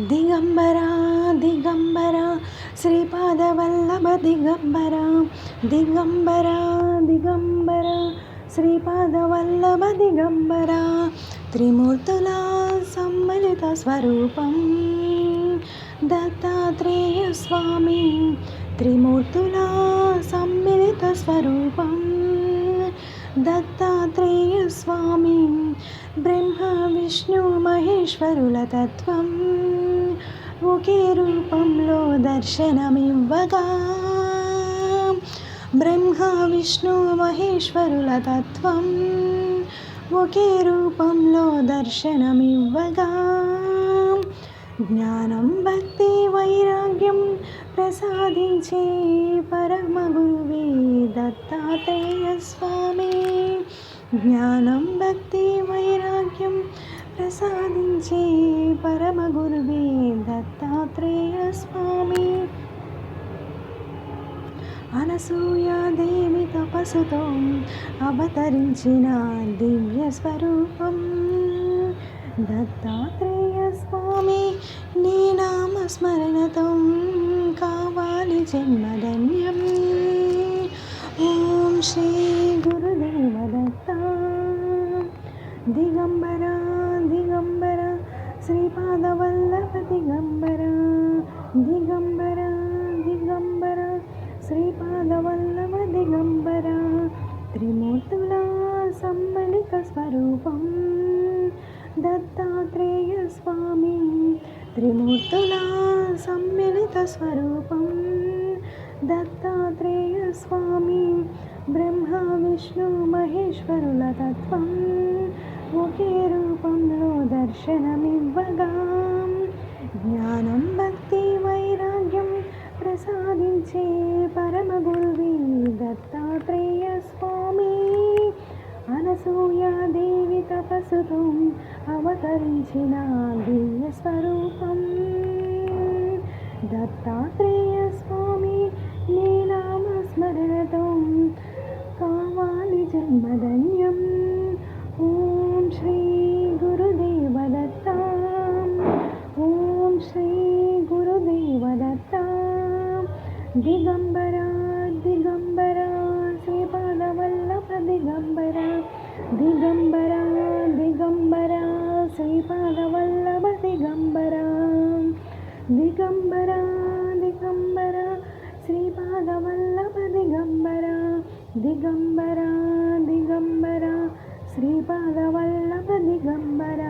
దిగంబరా దిగంబరా శ్రీపాదవల్లభ దిగంబరా దిగంబరా దిగంబరా శ్రీపాదవల్లభ దిగంబరా త్రిమూర్తుల సమ్మలిత స్వరూపం దత్తాత్రేయ స్వామి త్రిమూర్తుల సమ్మిళిత స్వరూపం దత్తాత్రేయ స్వామి బ్రహ్మ విష్ణు మహేశ్వరుల తత్వం ఒకే రూపంలో దర్శనమివ్వగా బ్రహ్మ విష్ణు మహేశ్వరుల తత్వం ఒకే రూపంలో దర్శనమివ్వగా జ్ఞానం భక్తి వైరాగ్యం ప్రసాదించే పరమ గురువే దత్తాత్రేయ స్వామి జ్ఞానం భక్తి వైరాగ్యం ప్రసాదించే పరమ గురువే దత్తాత్రేయ స్వామి అనసూయాదేవి తపస్సుతో అవతరించిన దివ్య స్వరూపం దత్తాత్రేయ స్వామి నీ నామస్మరణతో కావాలి జన్మధన్యం ఓం శ్రీ గురుదేవ దత్త దిగంబర దిగంబర శ్రీపాదవల్లభ దిగంబర దిగంబర దిగంబర శ్రీపాదవల్లభ దిగంబర త్రిమూర్తుల సమ్మలిత స్వరూపం దత్తాత్రేయ స్వామి త్రిమూర్తుల సమ్మిళిత స్వరూపం దత్తాత్రేయ స్వామి బ్రహ్మ విష్ణు మహేశ్వరుల తత్వం ఒకే రూపంలో దర్శనమివ్వగా జ్ఞానం భక్తి వైరాగ్యం ప్రసాదించే పరమ గురువే దత్తాత్రేయ స్వామి అనసూయాదేవి తపస్సుతో అవతరించిన దివ్య స్వరూపం దత్తాత్రేయ స్వామి నీ నామస్మరణతో కావాలి జన్మధన్యం ఓం శ్రీ గురుదేవ దత్త ఓం శ్రీ గురుదేవ దత్త దిగంబర దిగంబర శ్రీపాదవల్లభ దిగంబర దిగంబర దిగంబర శ్రీపాదవల్లభ దిగంబర దిగంబర దిగంబర శ్రీపాదవల్లభ దిగంబర దిగంబర దిగంబర శ్రీపాదవల్లభ దిగంబర